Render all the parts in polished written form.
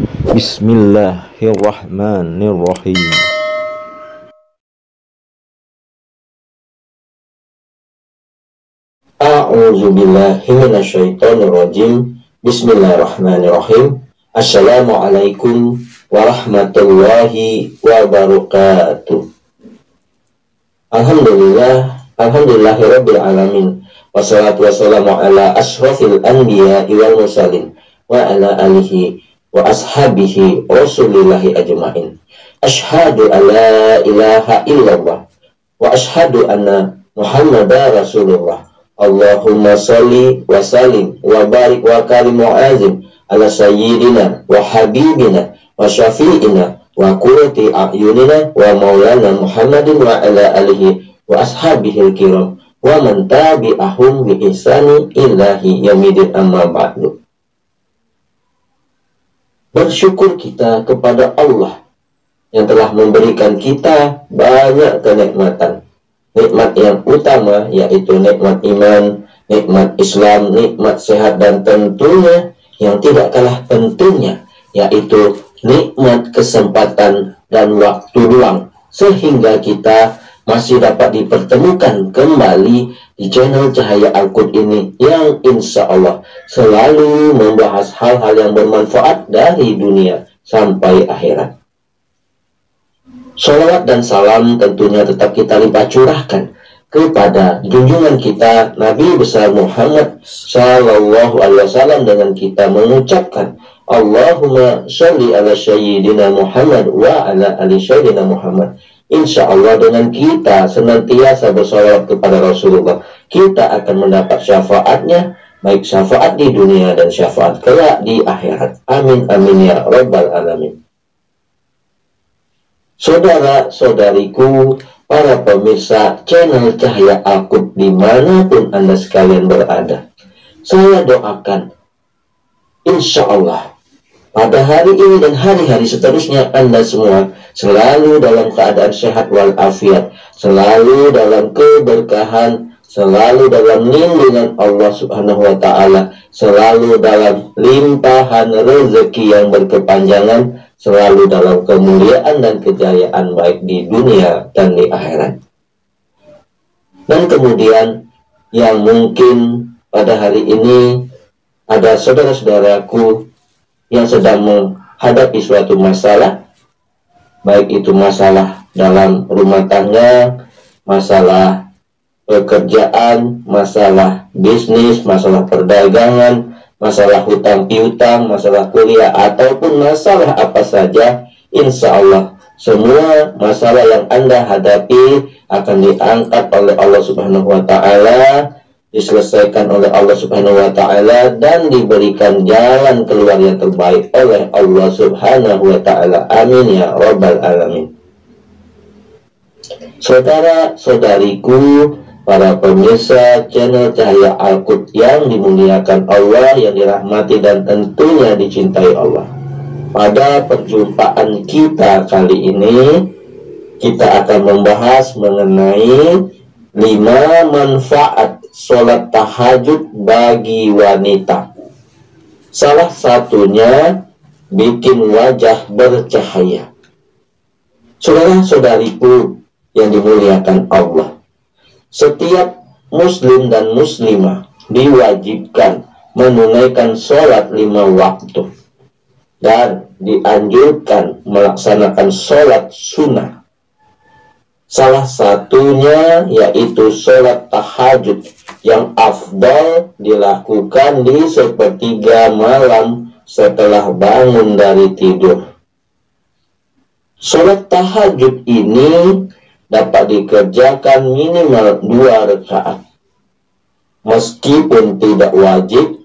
Bismillahirrahmanirrahim. A'udzubillahi minasyaitonirrajim. Bismillahirrahmanirrahim. Assalamualaikum warahmatullahi wabarakatuh. Alhamdulillahirabbil alamin. Wassalatu wassalamu ala asyrafil anbiya wal mursalin wa ala alihi wa ashabihi rasulillahi ajmain. Asyhadu an la ilaha illallah wa asyhadu anna Muhammadar Rasulullah. Allahumma salli wa salim wa barik wa karim wa azim ala sayyidina wa habibina wa syafi'ina wa qurrati a'yunina wa maulana Muhammadin wa ala alihi wa ashabihil kiram wa man tabi'ahum bi ihsani ilahi yaumil amma ba'du. Bersyukur kita kepada Allah yang telah memberikan kita banyak kenikmatan. Nikmat yang utama yaitu nikmat iman, nikmat Islam, nikmat sehat, dan tentunya yang tidak kalah pentingnya yaitu nikmat kesempatan dan waktu luang, sehingga kita masih dapat dipertemukan kembali di channel Cahaya Al-Qud ini yang insya Allah selalu membahas hal-hal yang bermanfaat dari dunia sampai akhirat. Sholawat dan salam tentunya tetap kita limpah curahkan kepada junjungan kita Nabi besar Muhammad Sallallahu Alaihi Wasallam dengan kita mengucapkan Allahumma sholli ala sayyidina Muhammad wa ala ali sayyidina Muhammad. Insya Allah dengan kita senantiasa bersolawat kepada Rasulullah, kita akan mendapat syafaatnya, baik syafaat di dunia dan syafaat kelak di akhirat. Amin amin ya rabbal alamin. Saudara-saudariku, para pemirsa channel Cahaya Al-Qud dimanapun Anda sekalian berada, saya doakan insya Allah pada hari ini dan hari-hari seterusnya Anda semua selalu dalam keadaan sehat walafiat, selalu dalam keberkahan, selalu dalam lindungan Allah Subhanahu wa Ta'ala, selalu dalam limpahan rezeki yang berkepanjangan, selalu dalam kemuliaan dan kejayaan baik di dunia dan di akhirat. Dan kemudian yang mungkin pada hari ini ada saudara-saudaraku yang sedang menghadapi suatu masalah, baik itu masalah dalam rumah tangga, masalah pekerjaan, masalah bisnis, masalah perdagangan, masalah hutang piutang, masalah kuliah, ataupun masalah apa saja, insya Allah semua masalah yang Anda hadapi akan diangkat oleh Allah Subhanahu wa Ta'ala, diselesaikan oleh Allah Subhanahu wa Ta'ala, dan diberikan jalan keluar yang terbaik oleh Allah Subhanahu wa Ta'ala. Amin ya rabbal alamin. Saudara-saudariku, para pemirsa channel Cahaya Al-Qud yang dimuliakan Allah, yang dirahmati dan tentunya dicintai Allah. Pada perjumpaan kita kali ini, kita akan membahas mengenai 5 manfaat sholat tahajud bagi wanita. Salah satunya bikin wajah bercahaya. Saudara-saudariku yang dimuliakan Allah, setiap muslim dan muslimah diwajibkan menunaikan sholat 5 waktu dan dianjurkan melaksanakan sholat sunnah. Salah satunya yaitu sholat tahajud yang afdal dilakukan di sepertiga malam setelah bangun dari tidur. Sholat tahajud ini dapat dikerjakan minimal 2 rakaat. Meskipun tidak wajib,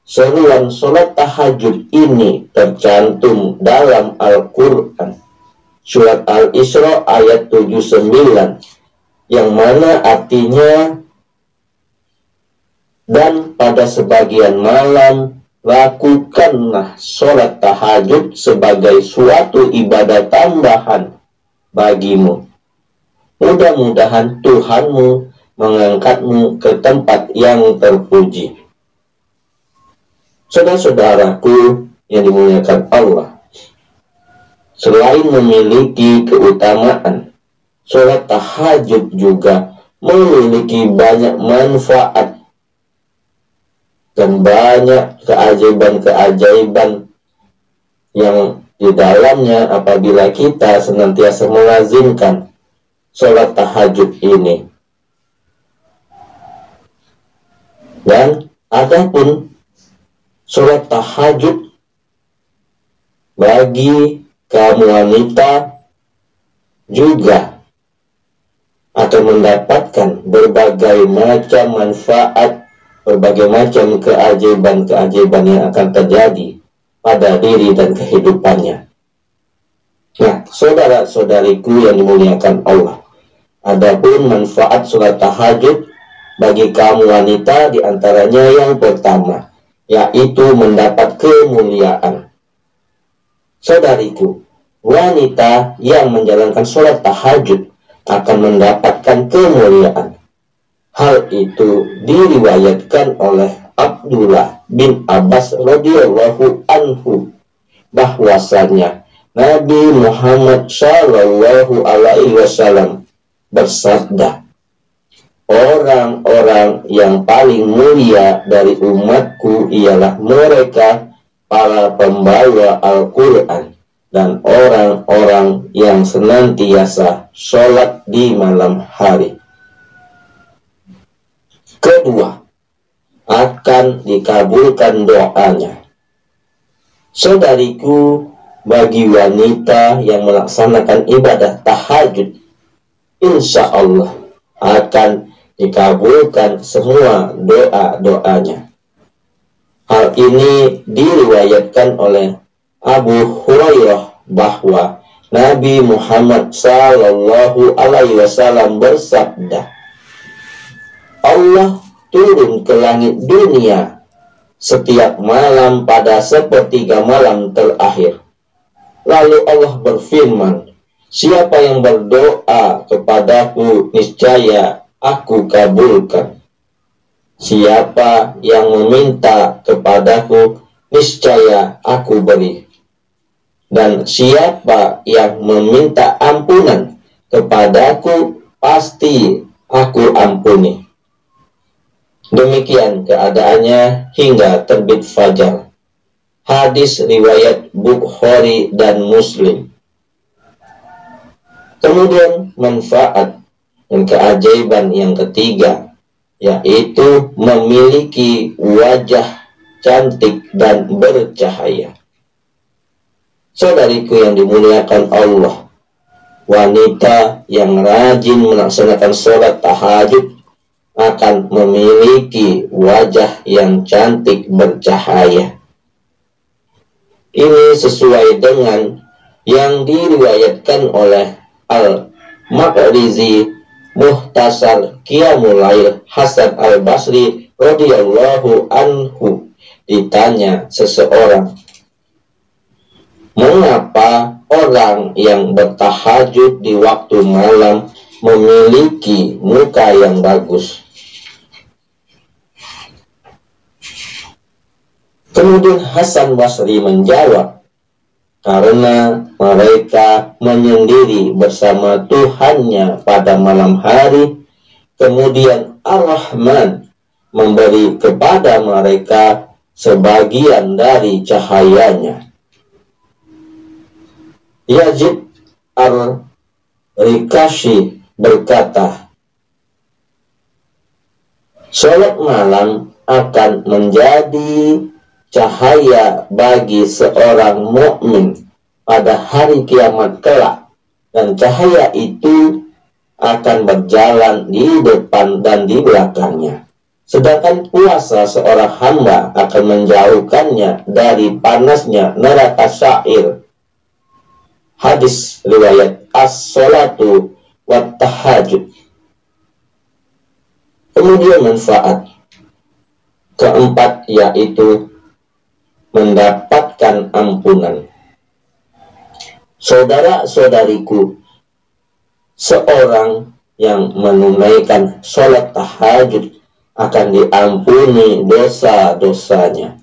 seruan sholat tahajud ini tercantum dalam Al-Quran, surat Al-Isra ayat 79, yang mana artinya, dan pada sebagian malam lakukanlah sholat tahajud sebagai suatu ibadah tambahan bagimu. Mudah-mudahan Tuhanmu mengangkatmu ke tempat yang terpuji. Saudara-saudaraku yang dimuliakan Allah, Selain memiliki keutamaan, sholat tahajud juga memiliki banyak manfaat dan banyak keajaiban-keajaiban yang di dalamnya apabila kita senantiasa melazimkan sholat tahajud ini. Dan adapun sholat tahajud bagi kaum wanita juga akan mendapatkan berbagai macam manfaat, berbagai macam keajaiban-keajaiban yang akan terjadi pada diri dan kehidupannya. Nah, saudara-saudariku yang dimuliakan Allah, adapun manfaat sholat tahajud bagi kaum wanita diantaranya yang pertama, yaitu mendapat kemuliaan. Saudariku, wanita yang menjalankan sholat tahajud akan mendapatkan kemuliaan. Hal itu diriwayatkan oleh Abdullah bin Abbas radhiyallahu anhu bahwasanya Nabi Muhammad Shallallahu alaihi wasallam bersabda, orang-orang yang paling mulia dari umatku ialah mereka para pembawa Al-Quran dan orang-orang yang senantiasa sholat di malam hari. Kedua, akan dikabulkan doanya. Saudariku, bagi wanita yang melaksanakan ibadah tahajud, insya Allah akan dikabulkan semua doa-doanya. Hal ini diriwayatkan oleh Abu Hurairah bahwa Nabi Muhammad Sallallahu Alaihi Wasallam bersabda, Allah turun ke langit dunia setiap malam pada sepertiga malam terakhir. Lalu Allah berfirman, siapa yang berdoa kepadaku, niscaya aku kabulkan. Siapa yang meminta kepadaku, niscaya aku beri. Dan siapa yang meminta ampunan kepadaku, pasti aku ampuni. Demikian keadaannya hingga terbit fajar. Hadis riwayat Bukhari dan Muslim. Kemudian manfaat dan keajaiban yang ketiga, yaitu memiliki wajah cantik dan bercahaya. Saudariku yang dimuliakan Allah, wanita yang rajin melaksanakan sholat tahajud akan memiliki wajah yang cantik bercahaya. Ini sesuai dengan yang diriwayatkan oleh Al-Maqrizi Muhtasar Qiyamul Lail Hasan Al-Basri radhiyallahu anhu. Ditanya seseorang, mengapa orang yang bertahajud di waktu malam memiliki muka yang bagus? Kemudian Hasan Basri menjawab, karena mereka menyendiri bersama Tuhannya pada malam hari, kemudian Ar-Rahman memberi kepada mereka sebagian dari cahayanya. Yazid Ar-Rikashi berkata, sholat malam akan menjadi cahaya bagi seorang mukmin pada hari kiamat kelak, dan cahaya itu akan berjalan di depan dan di belakangnya. Sedangkan puasa seorang hamba akan menjauhkannya dari panasnya neraka sa'ir. Hadis riwayat As-Salatu wat Tahajud. Kemudian manfaat keempat, yaitu mendapatkan ampunan. Saudara-saudariku, seorang yang menunaikan sholat tahajud akan diampuni dosa-dosanya.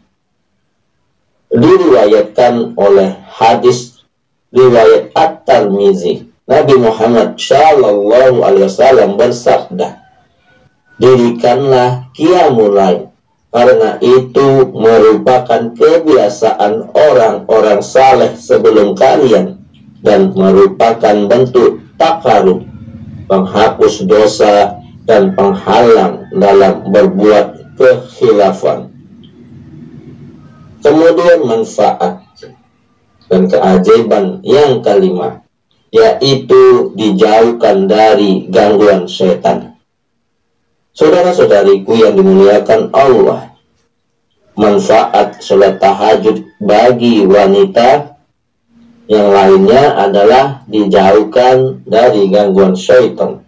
Diriwayatkan oleh hadis riwayat At-Tirmizi, Nabi Muhammad Shallallahu Alaihi Wasallam bersabda, dirikanlah qiyamul lail, karena itu merupakan kebiasaan orang-orang saleh sebelum kalian dan merupakan bentuk takarub, penghapus dosa dan penghalang dalam berbuat kekhilafan. Kemudian manfaat dan keajaiban yang kelima, yaitu dijauhkan dari gangguan setan. Saudara-saudariku yang dimuliakan Allah, manfaat sholat tahajud bagi wanita yang lainnya adalah dijauhkan dari gangguan syaitan.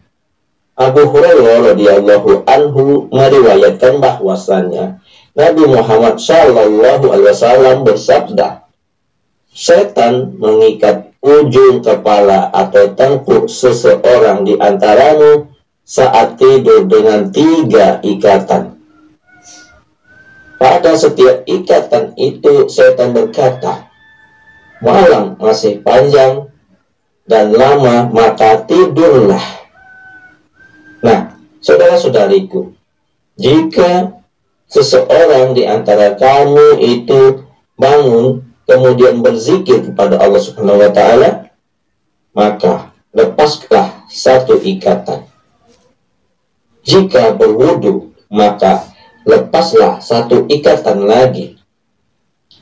Abu Hurairah radhiyallahu anhu meriwayatkan bahwasannya Nabi Muhammad Shallallahu Alaihi Wasallam bersabda, setan mengikat ujung kepala atau tengkuk seseorang di antaramu saat tidur dengan 3 ikatan. Pada setiap ikatan itu setan berkata, malam masih panjang dan lama, maka tidurlah. Nah, saudara-saudariku, jika seseorang di antara kamu itu bangun kemudian berzikir kepada Allah Subhanahu wa taala, maka lepaslah 1 ikatan. Jika berwudu, maka lepaslah 1 ikatan lagi.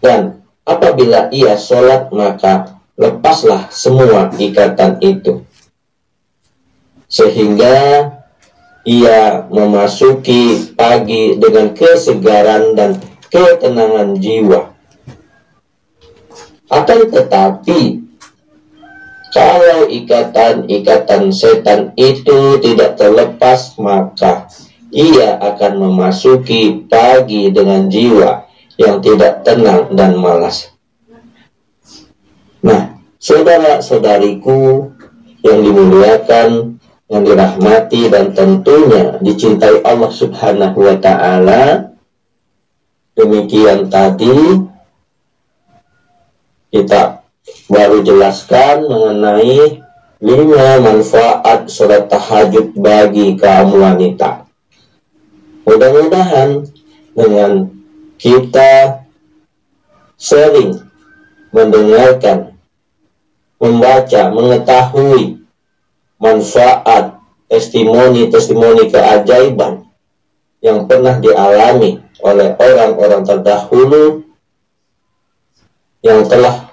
Dan apabila ia sholat, maka lepaslah semua ikatan itu, sehingga ia memasuki pagi dengan kesegaran dan ketenangan jiwa. Akan tetapi, kalau ikatan-ikatan setan itu tidak terlepas, maka ia akan memasuki pagi dengan jiwa yang tidak tenang dan malas. Nah, saudara-saudariku yang dimuliakan, yang dirahmati dan tentunya dicintai Allah Subhanahu wa taala, demikian tadi kita baru jelaskan mengenai 5 manfaat sholat tahajud bagi kaum wanita. Mudah-mudahan dengan kita sering mendengarkan, membaca, mengetahui manfaat testimoni-testimoni keajaiban yang pernah dialami oleh orang-orang terdahulu yang telah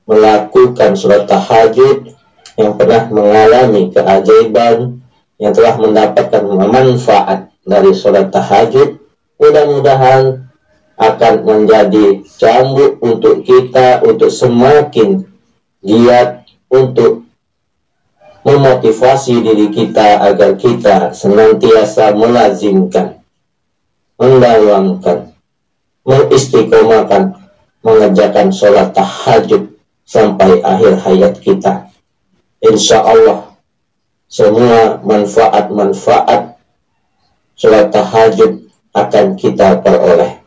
melakukan sholat tahajud, yang pernah mengalami keajaiban, yang telah mendapatkan manfaat dari sholat tahajud, mudah-mudahan akan menjadi cambuk untuk kita untuk semakin giat untuk memotivasi diri kita agar kita senantiasa melazimkan, mendawamkan, mengistiqomahkan, mengerjakan sholat tahajud sampai akhir hayat kita. Insya Allah semua manfaat-manfaat sholat tahajud akan kita peroleh.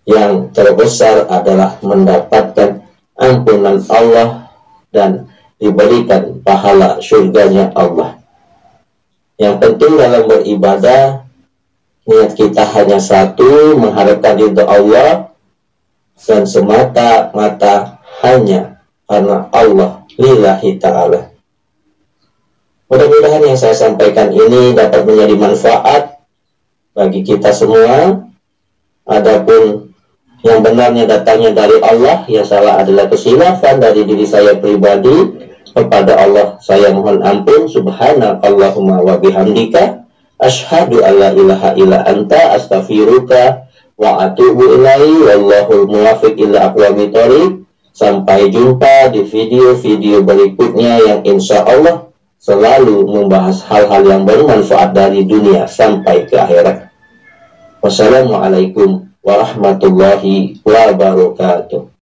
Yang terbesar adalah mendapatkan ampunan Allah dan diberikan pahala surganya Allah. Yang penting dalam beribadah, niat kita hanya satu, mengharapkan ridha Allah, dan semata-mata hanya karena Allah lillahi ta'ala. Mudah-mudahan yang saya sampaikan ini dapat menjadi manfaat bagi kita semua. Adapun yang benarnya datangnya dari Allah, yang salah adalah kesilafan dari diri saya pribadi. Kepada Allah saya mohon ampun. Subhanakallahumma wa bihamdika asyhadu alla ilaha illa anta astaghfiruka wa atubu ilaihi wallahul muwaffiq ila aqwamit thoriq. Sampai jumpa di video-video berikutnya yang insya Allah selalu membahas hal-hal yang bermanfaat dari dunia sampai ke akhirat. Wassalamualaikum warahmatullahi wabarakatuh.